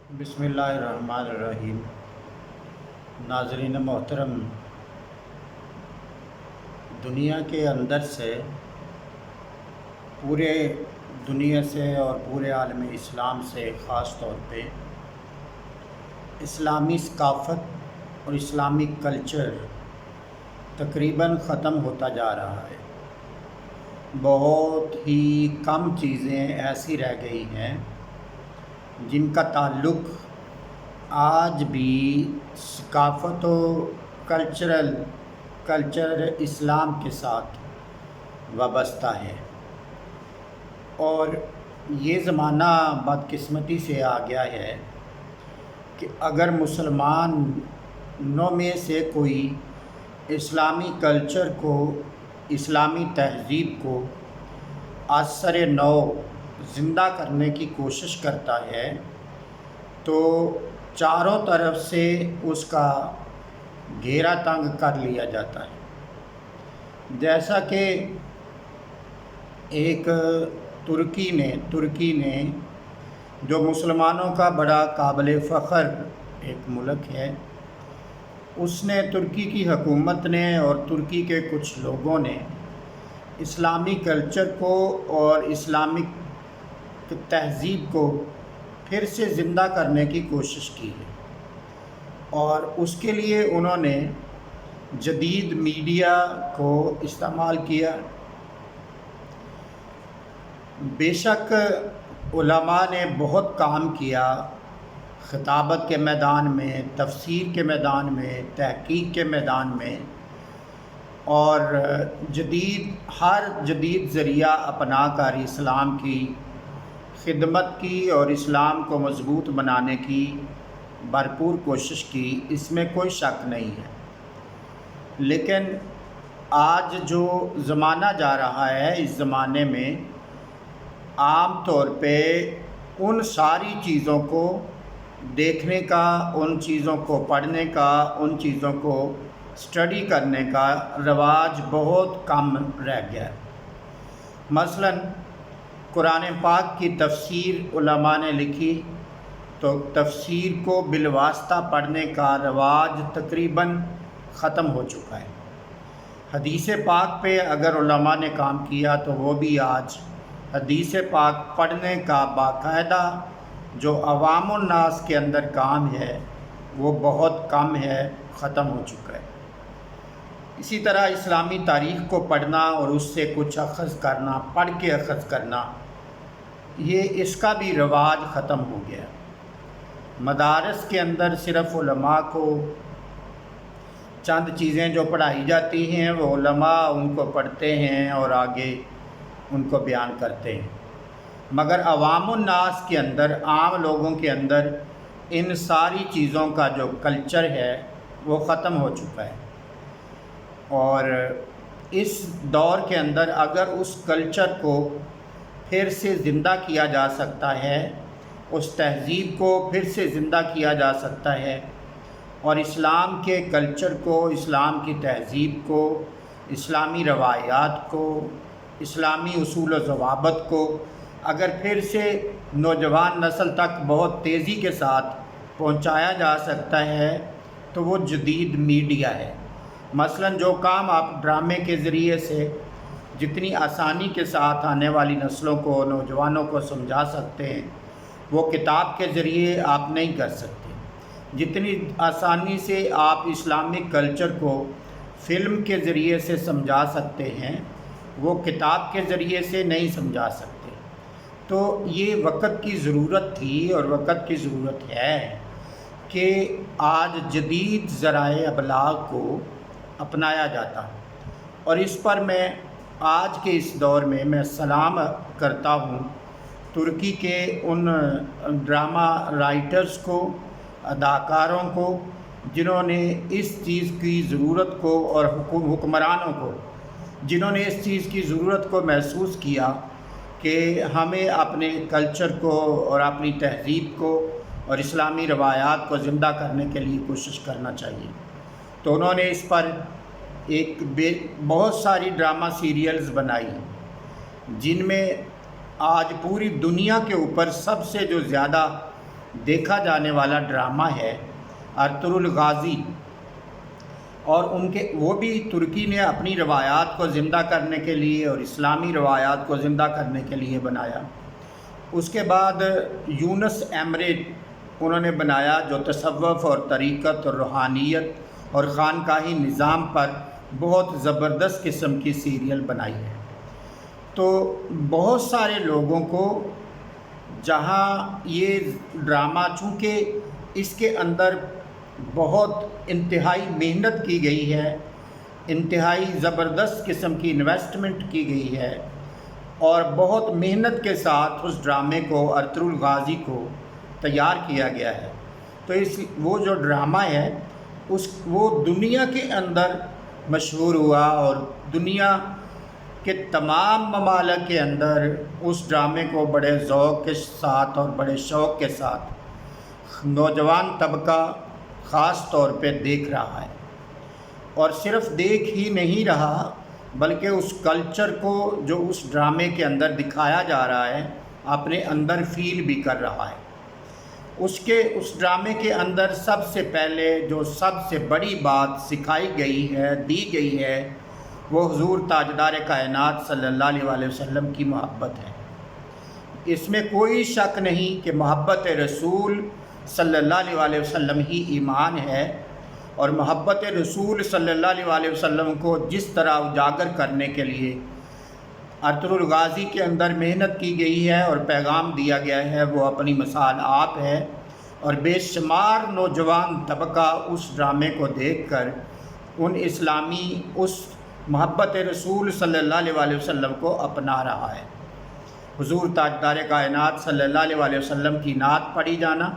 بسم اللہ الرحمن الرحیم۔ ناظرین محترم، دنیا کے اندر سے، پورے دنیا سے اور پورے عالم اسلام سے خاص طور پہ اسلامی ثقافت اور اسلامی کلچر تقریباً ختم ہوتا جا رہا ہے۔ بہت ہی کم چیزیں ایسی رہ گئی ہیں جن کا تعلق آج بھی ثقافت و کلچر اسلام کے ساتھ وابستہ ہے، اور یہ زمانہ بدقسمتی سے آ گیا ہے کہ اگر مسلمانوں میں سے کوئی اسلامی کلچر کو، اسلامی تہذیب کو اثر نو زندہ کرنے کی کوشش کرتا ہے تو چاروں طرف سے اس کا گھیرا تنگ کر لیا جاتا ہے۔ جیسا کہ ایک ترکی نے جو مسلمانوں کا بڑا قابل فخر ایک ملک ہے، اس نے، ترکی کی حکومت نے اور ترکی کے کچھ لوگوں نے اسلامی کلچر کو اور اسلامک تہذیب کو پھر سے زندہ کرنے کی کوشش کی ہے، اور اس کے لیے انہوں نے جدید میڈیا کو استعمال کیا۔ بے شک علماء نے بہت کام کیا، خطابت کے میدان میں، تفسیر کے میدان میں، تحقیق کے میدان میں، اور ہر جدید ذریعہ اپنا کر اسلام کی خدمت کی اور اسلام کو مضبوط بنانے کی بھرپور کوشش کی، اس میں کوئی شک نہیں ہے۔ لیکن آج جو زمانہ جا رہا ہے، اس زمانے میں عام طور پہ ان ساری چیزوں کو دیکھنے کا، ان چیزوں کو پڑھنے کا، ان چیزوں کو اسٹڈی کرنے کا رواج بہت کم رہ گیا ہے۔ مثلاً قرآن پاک کی تفسیر علماء نے لکھی تو تفسیر کو بالواسطہ پڑھنے کا رواج تقریباً ختم ہو چکا ہے۔ حدیث پاک پہ اگر علماء نے کام کیا تو وہ بھی آج حدیث پاک پڑھنے کا باقاعدہ جو عوام الناس کے اندر کام ہے وہ بہت کم ہے، ختم ہو چکا ہے۔ اسی طرح اسلامی تاریخ کو پڑھنا اور اس سے کچھ اخذ کرنا، پڑھ کے اخذ کرنا، یہ اس کا بھی رواج ختم ہو گیا۔ مدارس کے اندر صرف علماء کو چند چیزیں جو پڑھائی جاتی ہیں وہ علماء ان کو پڑھتے ہیں اور آگے ان کو بیان کرتے ہیں، مگر عوام الناس کے اندر، عام لوگوں کے اندر ان ساری چیزوں کا جو کلچر ہے وہ ختم ہو چکا ہے۔ اور اس دور کے اندر اگر اس کلچر کو پھر سے زندہ کیا جا سکتا ہے، اس تہذیب کو پھر سے زندہ کیا جا سکتا ہے، اور اسلام کے کلچر کو، اسلام کی تہذیب کو، اسلامی روایات کو، اسلامی اصول و ضوابط کو اگر پھر سے نوجوان نسل تک بہت تیزی کے ساتھ پہنچایا جا سکتا ہے تو وہ جدید میڈیا ہے۔ مثلاً جو کام آپ ڈرامے کے ذریعے سے جتنی آسانی کے ساتھ آنے والی نسلوں کو، نوجوانوں کو سمجھا سکتے ہیں، وہ کتاب کے ذریعے آپ نہیں کر سکتے۔ جتنی آسانی سے آپ اسلامک کلچر کو فلم کے ذریعے سے سمجھا سکتے ہیں، وہ کتاب کے ذریعے سے نہیں سمجھا سکتے۔ تو یہ وقت کی ضرورت تھی اور وقت کی ضرورت ہے کہ آج جدید ذرائع ابلاغ کو اپنایا جاتا، اور اس پر میں آج کے اس دور میں سلام کرتا ہوں ترکی کے ان ڈرامہ رائٹرز کو، اداکاروں کو، جنہوں نے اس چیز کی ضرورت کو، اور حکمرانوں کو جنہوں نے اس چیز کی ضرورت کو محسوس کیا کہ ہمیں اپنے کلچر کو اور اپنی تہذیب کو اور اسلامی روایات کو زندہ کرنے کے لیے کوشش کرنا چاہیے۔ تو انہوں نے اس پر بہت ساری ڈرامہ سیریلز بنائی جن میں آج پوری دنیا کے اوپر سب سے جو زیادہ دیکھا جانے والا ڈرامہ ہے ارطغرل غازی، اور وہ بھی ترکی نے اپنی روایات کو زندہ کرنے کے لیے اور اسلامی روایات کو زندہ کرنے کے لیے بنایا۔ اس کے بعد یونس ایمرے انہوں نے بنایا، جو تصوف اور طریقت اور روحانیت اور خانقاہی نظام پر بہت زبردست قسم کی سیریل بنائی ہے۔ تو بہت سارے لوگوں کو، جہاں یہ ڈرامہ چونکہ اس کے اندر بہت انتہائی محنت کی گئی ہے، انتہائی زبردست قسم کی انویسٹمنٹ کی گئی ہے، اور بہت محنت کے ساتھ اس ڈرامے کو ارطغرل غازی کو تیار کیا گیا ہے، تو وہ جو ڈرامہ ہے وہ دنیا کے اندر مشہور ہوا، اور دنیا کے تمام ممالک کے اندر اس ڈرامے کو بڑے ذوق کے ساتھ اور بڑے شوق کے ساتھ نوجوان طبقہ خاص طور پہ دیکھ رہا ہے، اور صرف دیکھ ہی نہیں رہا بلکہ اس کلچر کو جو اس ڈرامے کے اندر دکھایا جا رہا ہے اپنے اندر فیل بھی کر رہا ہے۔ اس ڈرامے کے اندر سب سے پہلے جو سب سے بڑی بات سکھائی گئی ہے، دی گئی ہے، وہ حضور تاجدار کائنات صلی اللہ علیہ وسلم کی محبت ہے۔ اس میں کوئی شک نہیں کہ محبت رسول صلی اللہ علیہ وسلم ہی ایمان ہے، اور محبت رسول صلی اللہ علیہ وسلم کو جس طرح اجاگر کرنے کے لیے ارطغرل غازی کے اندر محنت کی گئی ہے اور پیغام دیا گیا ہے، وہ اپنی مثال آپ ہے، اور بے شمار نوجوان طبقہ اس ڈرامے کو دیکھ کر اس محبت رسول صلی اللہ علیہ وسلم کو اپنا رہا ہے۔ حضور تاجدار کائنات صلی اللہ علیہ وسلم کی نعت پڑھی جانا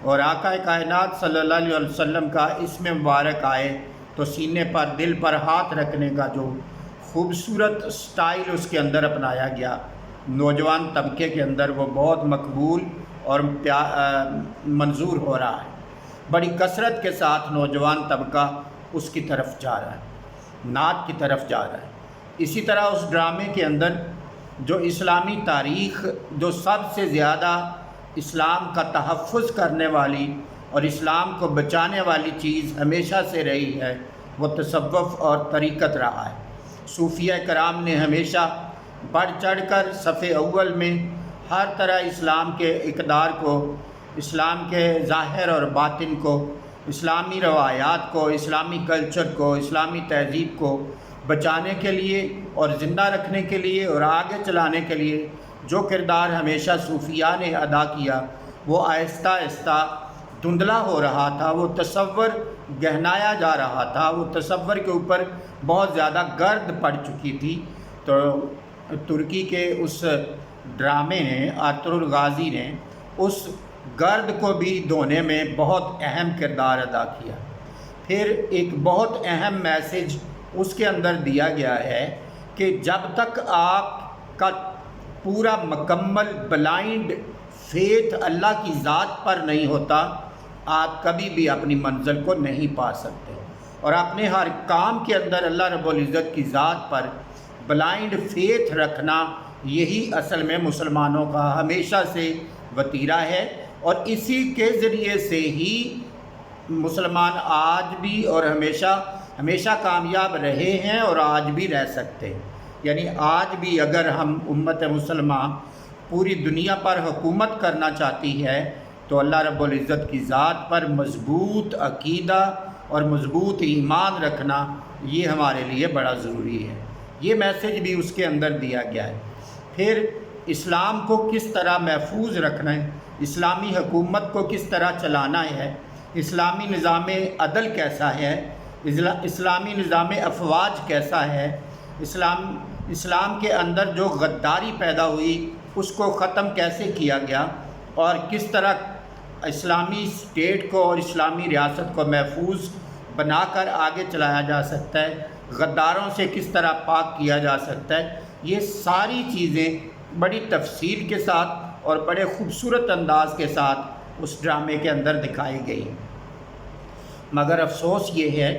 اور آقا کائنات صلی اللہ علیہ وسلم کا اسم مبارک آئے تو سینے پر، دل پر ہاتھ رکھنے کا جو خوبصورت سٹائل اس کے اندر اپنایا گیا، نوجوان طبقے کے اندر وہ بہت مقبول اور منظور ہو رہا ہے۔ بڑی کثرت کے ساتھ نوجوان طبقہ اس کی طرف جا رہا ہے، نعت کی طرف جا رہا ہے۔ اسی طرح اس ڈرامے کے اندر جو اسلامی تاریخ، جو سب سے زیادہ اسلام کا تحفظ کرنے والی اور اسلام کو بچانے والی چیز ہمیشہ سے رہی ہے، وہ تصوف اور طریقت رہا ہے۔ صوفیہ کرام نے ہمیشہ بڑھ چڑھ کر صف اول میں ہر طرح اسلام کے اقدار کو، اسلام کے ظاہر اور باطن کو، اسلامی روایات کو، اسلامی کلچر کو، اسلامی تہذیب کو بچانے کے لیے اور زندہ رکھنے کے لیے اور آگے چلانے کے لیے جو کردار ہمیشہ صوفیاء نے ادا کیا، وہ آہستہ آہستہ دھندلا ہو رہا تھا، وہ تصور گہنایا جا رہا تھا، وہ تصور کے اوپر بہت زیادہ گرد پڑ چکی تھی۔ تو ترکی کے اس ڈرامے نے، ارطغرل غازی نے اس گرد کو بھی دھونے میں بہت اہم کردار ادا کیا۔ پھر ایک بہت اہم میسج اس کے اندر دیا گیا ہے کہ جب تک آپ کا پورا مکمل بلائنڈ فیتھ اللہ کی ذات پر نہیں ہوتا، آپ کبھی بھی اپنی منزل کو نہیں پا سکتے، اور اپنے ہر کام کے اندر اللہ رب العزت کی ذات پر بلائنڈ فیتھ رکھنا، یہی اصل میں مسلمانوں کا ہمیشہ سے وتیرہ ہے، اور اسی کے ذریعے سے ہی مسلمان آج بھی اور ہمیشہ کامیاب رہے ہیں اور آج بھی رہ سکتے ہیں۔ یعنی آج بھی اگر ہم امت مسلمہ پوری دنیا پر حکومت کرنا چاہتی ہے تو اللہ رب العزت کی ذات پر مضبوط عقیدہ اور مضبوط ایمان رکھنا یہ ہمارے لیے بڑا ضروری ہے۔ یہ میسج بھی اس کے اندر دیا گیا ہے۔ پھر اسلام کو کس طرح محفوظ رکھنا ہے، اسلامی حکومت کو کس طرح چلانا ہے، اسلامی نظام عدل کیسا ہے، اسلامی نظام افواج کیسا ہے، اسلام کے اندر جو غداری پیدا ہوئی اس کو ختم کیسے کیا گیا، اور کس طرح اسلامی اسٹیٹ کو اور اسلامی ریاست کو محفوظ بنا کر آگے چلایا جا سکتا ہے، غداروں سے کس طرح پاک کیا جا سکتا ہے، یہ ساری چیزیں بڑی تفصیل کے ساتھ اور بڑے خوبصورت انداز کے ساتھ اس ڈرامے کے اندر دکھائی گئی۔ مگر افسوس یہ ہے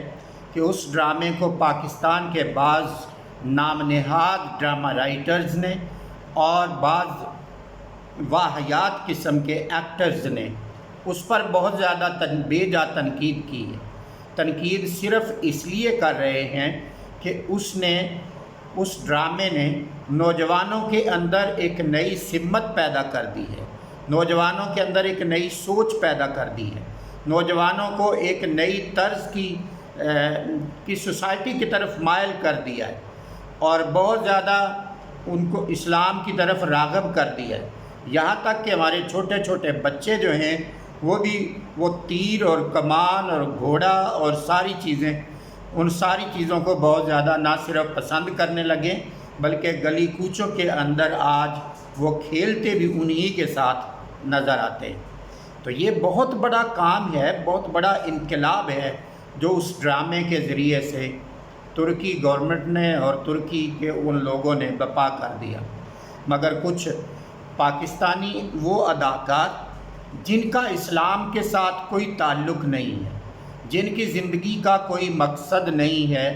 کہ اس ڈرامے کو پاکستان کے بعض نام نہاد ڈرامہ رائٹرز نے اور بعض واہیات قسم کے ایکٹرز نے اس پر بہت زیادہ بے جا تنقید کی ہے۔ تنقید صرف اس لیے کر رہے ہیں کہ اس ڈرامے نے نوجوانوں کے اندر ایک نئی سمت پیدا کر دی ہے، نوجوانوں کے اندر ایک نئی سوچ پیدا کر دی ہے، نوجوانوں کو ایک نئی طرز کی سوسائٹی کی طرف مائل کر دیا ہے، اور بہت زیادہ ان کو اسلام کی طرف راغب کر دیا ہے۔ یہاں تک کہ ہمارے چھوٹے چھوٹے بچے جو ہیں وہ تیر اور کمان اور گھوڑا اور ان ساری چیزوں کو بہت زیادہ نہ صرف پسند کرنے لگے، بلکہ گلی کوچوں کے اندر آج وہ کھیلتے بھی انہی کے ساتھ نظر آتے ہیں۔ تو یہ بہت بڑا کام ہے، بہت بڑا انقلاب ہے جو اس ڈرامے کے ذریعے سے ترکی گورنمنٹ نے اور ترکی کے ان لوگوں نے برپا کر دیا۔ مگر کچھ پاکستانی وہ اداکار جن کا اسلام کے ساتھ کوئی تعلق نہیں ہے، جن کی زندگی کا کوئی مقصد نہیں ہے،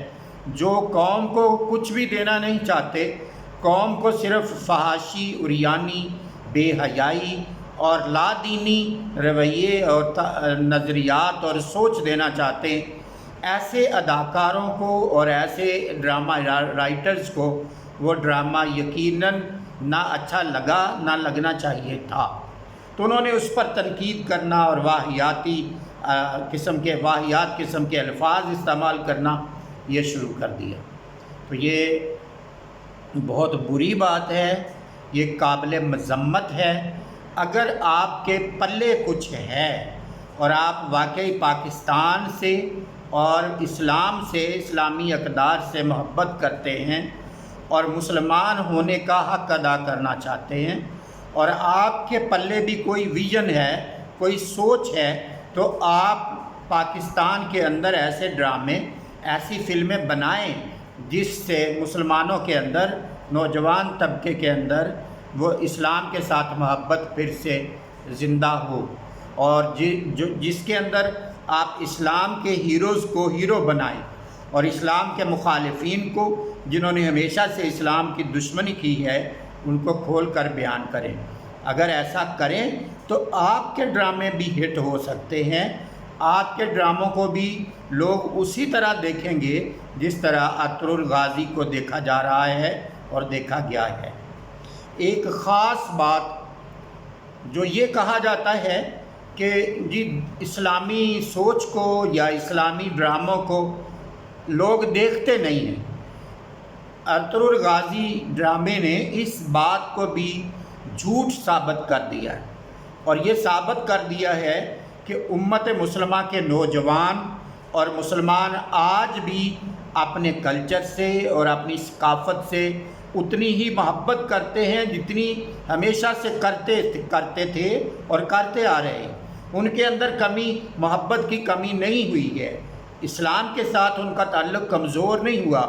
جو قوم کو کچھ بھی دینا نہیں چاہتے، قوم کو صرف فحاشی، عریانی، بے حیائی اور لا دینی رویے اور نظریات اور سوچ دینا چاہتے ہیں، ایسے اداکاروں کو اور ایسے ڈرامہ رائٹرز کو وہ ڈرامہ یقیناً نہ اچھا لگا، نہ لگنا چاہیے تھا۔ تو انہوں نے اس پر تنقید کرنا اور واہیات قسم کے الفاظ استعمال کرنا یہ شروع کر دیا۔ تو یہ بہت بری بات ہے، یہ قابل مذمت ہے۔ اگر آپ کے پلے کچھ ہے اور آپ واقعی پاکستان سے اور اسلام سے، اسلامی اقدار سے محبت کرتے ہیں اور مسلمان ہونے کا حق ادا کرنا چاہتے ہیں، اور آپ کے پلے بھی کوئی ویژن ہے، کوئی سوچ ہے، تو آپ پاکستان کے اندر ایسے ڈرامے، ایسی فلمیں بنائیں جس سے مسلمانوں کے اندر، نوجوان طبقے کے اندر وہ اسلام کے ساتھ محبت پھر سے زندہ ہو، اور جس کے اندر آپ اسلام کے ہیروز کو ہیرو بنائیں اور اسلام کے مخالفین کو، جنہوں نے ہمیشہ سے اسلام کی دشمنی کی ہے، ان کو کھول کر بیان کریں۔ اگر ایسا کریں تو آپ کے ڈرامے بھی ہٹ ہو سکتے ہیں، آپ کے ڈراموں کو بھی لوگ اسی طرح دیکھیں گے جس طرح عطر غازی کو دیکھا جا رہا ہے اور دیکھا گیا ہے۔ ایک خاص بات جو یہ کہا جاتا ہے کہ جی اسلامی سوچ کو یا اسلامی ڈراموں کو لوگ دیکھتے نہیں ہیں، عطر غازی ڈرامے نے اس بات کو بھی جھوٹ ثابت کر دیا ہے، اور یہ ثابت کر دیا ہے کہ امت مسلمہ کے نوجوان اور مسلمان آج بھی اپنے کلچر سے اور اپنی ثقافت سے اتنی ہی محبت کرتے ہیں جتنی ہمیشہ سے کرتے تھے اور کرتے آ رہے ہیں۔ ان کے اندر محبت کی کمی نہیں ہوئی ہے، اسلام کے ساتھ ان کا تعلق کمزور نہیں ہوا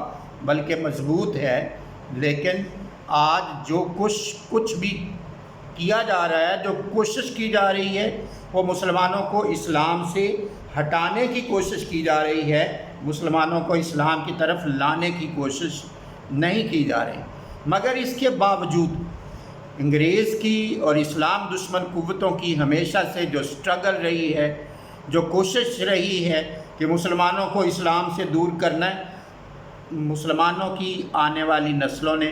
بلکہ مضبوط ہے۔ لیکن آج جو کچھ بھی کیا جا رہا ہے، جو کوشش کی جا رہی ہے، وہ مسلمانوں کو اسلام سے ہٹانے کی کوشش کی جا رہی ہے، مسلمانوں کو اسلام کی طرف لانے کی کوشش نہیں کی جا رہی۔ مگر اس کے باوجود انگریز کی اور اسلام دشمن قوتوں کی ہمیشہ سے جو سٹرگل رہی ہے، جو کوشش رہی ہے کہ مسلمانوں کو اسلام سے دور کرنا ہے، مسلمانوں کی آنے والی نسلوں نے،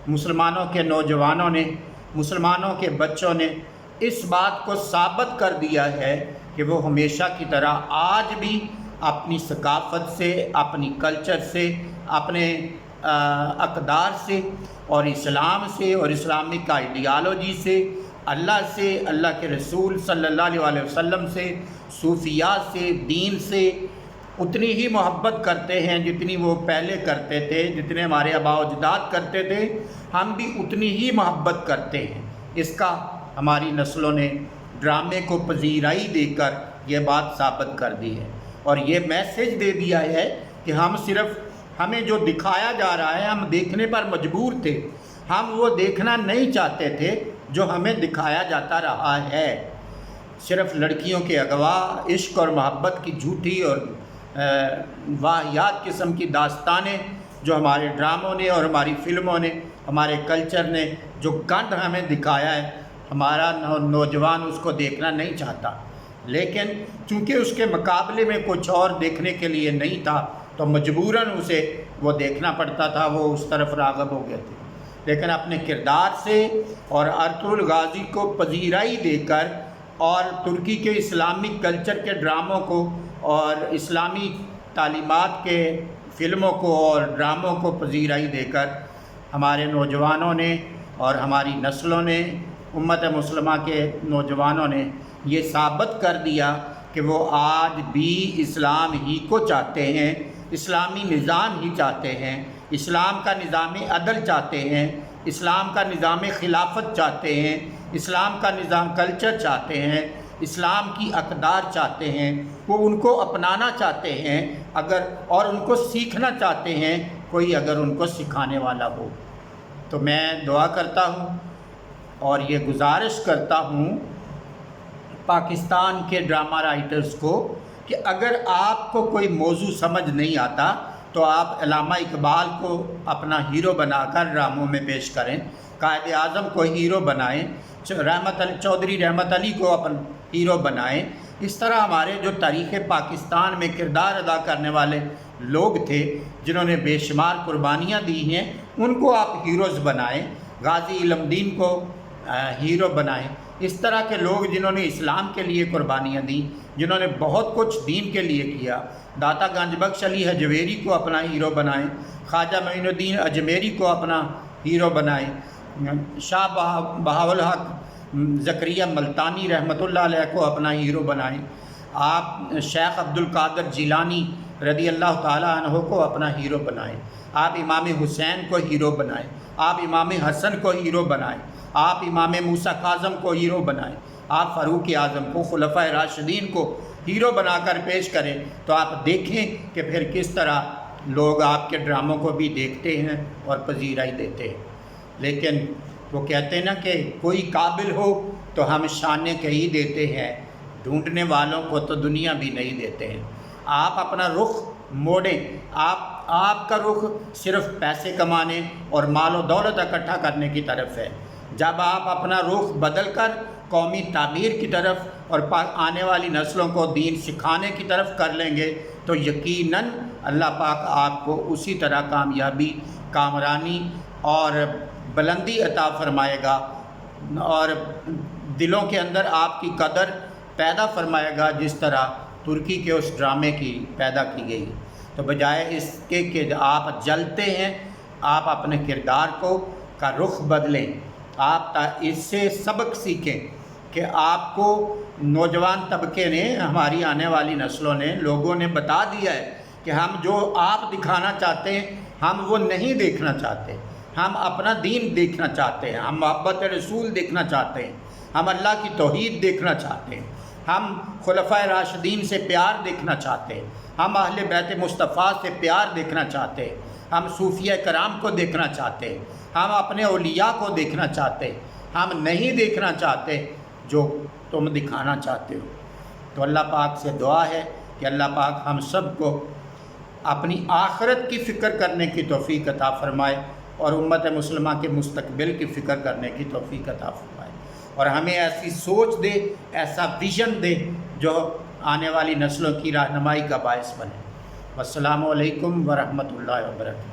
مسلمانوں کے نوجوانوں نے، مسلمانوں کے بچوں نے اس بات کو ثابت کر دیا ہے کہ وہ ہمیشہ کی طرح آج بھی اپنی ثقافت سے، اپنی کلچر سے، اپنے اقدار سے اور اسلام سے اور اسلامک آئیڈیالوجی سے، اللہ کے رسول صلی اللہ علیہ وسلم سے، صوفیات سے، دین سے اتنی ہی محبت کرتے ہیں جتنی وہ پہلے کرتے تھے، جتنے ہمارے آباء و اجداد کرتے تھے، ہم بھی اتنی ہی محبت کرتے ہیں۔ اس کا ہماری نسلوں نے ڈرامے کو پذیرائی دے کر یہ بات ثابت کر دی ہے، اور یہ میسج دے دیا ہے کہ ہمیں جو دکھایا جا رہا ہے، ہم دیکھنے پر مجبور تھے، ہم وہ دیکھنا نہیں چاہتے تھے جو ہمیں دکھایا جاتا رہا ہے۔ صرف لڑکیوں کے اغوا، عشق اور محبت کی جھوٹی اور واہیات قسم کی داستانیں جو ہمارے ڈراموں نے اور ہماری فلموں نے، ہمارے کلچر نے جو گند ہمیں دکھایا ہے، ہمارا نوجوان اس کو دیکھنا نہیں چاہتا۔ لیکن چونکہ اس کے مقابلے میں کچھ اور دیکھنے کے لیے نہیں تھا تو مجبوراً اسے وہ دیکھنا پڑتا تھا، وہ اس طرف راغب ہو گئے تھے۔ لیکن اپنے کردار سے اور ارطغرل غازی کو پذیرائی دے کر اور ترکی کے اسلامک کلچر کے ڈراموں کو اور اسلامی تعلیمات کے فلموں کو اور ڈراموں کو پذیرائی دے کر ہمارے نوجوانوں نے اور ہماری نسلوں نے، امت مسلمہ کے نوجوانوں نے یہ ثابت کر دیا کہ وہ آج بھی اسلام ہی کو چاہتے ہیں، اسلامی نظام ہی چاہتے ہیں، اسلام کا نظام عدل چاہتے ہیں، اسلام کا نظام خلافت چاہتے ہیں، اسلام کا نظام کلچر چاہتے ہیں، اسلام کی اقدار چاہتے ہیں، وہ ان کو اپنانا چاہتے ہیں اور ان کو سیکھنا چاہتے ہیں، کوئی اگر ان کو سکھانے والا ہو۔ تو میں دعا کرتا ہوں اور یہ گزارش کرتا ہوں پاکستان کے ڈرامہ رائٹرز کو کہ اگر آپ کو کوئی موضوع سمجھ نہیں آتا تو آپ علامہ اقبال کو اپنا ہیرو بنا کر ڈراموں میں پیش کریں، قائد اعظم کو ہیرو بنائیں، چودھری رحمت علی کو اپنا ہیرو بنائیں۔ اس طرح ہمارے جو تاریخ پاکستان میں کردار ادا کرنے والے لوگ تھے جنہوں نے بے شمار قربانیاں دی ہیں، ان کو آپ ہیروز بنائیں، غازی علم دین کو ہیرو بنائیں۔ اس طرح کے لوگ جنہوں نے اسلام کے لیے قربانیاں دیں، جنہوں نے بہت کچھ دین کے لیے کیا، داتا گنج بخش علی حجویری کو اپنا ہیرو بنائیں، خواجہ معین الدین اجمیری کو اپنا ہیرو بنائیں، شاہ بہاءالحق زکریا ملتانی رحمۃ اللہ علیہ کو اپنا ہیرو بنائیں، آپ شیخ عبد القادر جیلانی رضی اللہ تعالیٰ عنہ کو اپنا ہیرو بنائیں، آپ امام حسین کو ہیرو بنائیں، آپ امام حسن کو ہیرو بنائیں، آپ امام موسیٰ کاظم کو ہیرو بنائیں، آپ فاروق اعظم کو، خلفائے راشدین کو ہیرو بنا کر پیش کریں، تو آپ دیکھیں کہ پھر کس طرح لوگ آپ کے ڈراموں کو بھی دیکھتے ہیں اور پذیرائی دیتے ہیں۔ لیکن وہ کہتے ہیں نا کہ کوئی قابل ہو تو ہم شانے کہیں دیتے ہیں، ڈھونڈنے والوں کو تو دنیا بھی نہیں دیتے ہیں۔ آپ اپنا رخ موڑیں، آپ کا رخ صرف پیسے کمانے اور مال و دولت اکٹھا کرنے کی طرف ہے۔ جب آپ اپنا رخ بدل کر قومی تعمیر کی طرف اور آنے والی نسلوں کو دین سکھانے کی طرف کر لیں گے تو یقیناً اللہ پاک آپ کو اسی طرح کامیابی، کامرانی اور بلندی عطا فرمائے گا اور دلوں کے اندر آپ کی قدر پیدا فرمائے گا، جس طرح ترکی کے اس ڈرامے کی پیدا کی گئی۔ تو بجائے اس کے کہ آپ جلتے ہیں، آپ اپنے کردار کا رخ بدلیں، آپ اس سے سبق سیکھیں کہ آپ کو نوجوان طبقے نے، ہماری آنے والی نسلوں نے، لوگوں نے بتا دیا ہے کہ ہم جو آپ دکھانا چاہتے ہیں ہم وہ نہیں دیکھنا چاہتے، ہم اپنا دین دیکھنا چاہتے ہیں، ہم محبت رسول دیکھنا چاہتے ہیں، ہم اللہ کی توحید دیکھنا چاہتے ہیں، ہم خلفائے راشدین سے پیار دیکھنا چاہتے ہیں، ہم اہل بیت مصطفیٰ سے پیار دیکھنا چاہتے ہیں، ہم صوفیہ کرام کو دیکھنا چاہتے ہیں، ہم اپنے اولیاء کو دیکھنا چاہتے ہیں، ہم نہیں دیکھنا چاہتے جو تم دکھانا چاہتے ہو۔ تو اللہ پاک سے دعا ہے کہ اللہ پاک ہم سب کو اپنی آخرت کی فکر کرنے کی توفیق عطا فرمائے اور امت مسلمہ کے مستقبل کی فکر کرنے کی توفیق عطا فرمائے، اور ہمیں ایسی سوچ دے، ایسا ویژن دے جو آنے والی نسلوں کی رہنمائی کا باعث بنے۔ والسلام علیکم ورحمۃ اللہ وبرکاتہ۔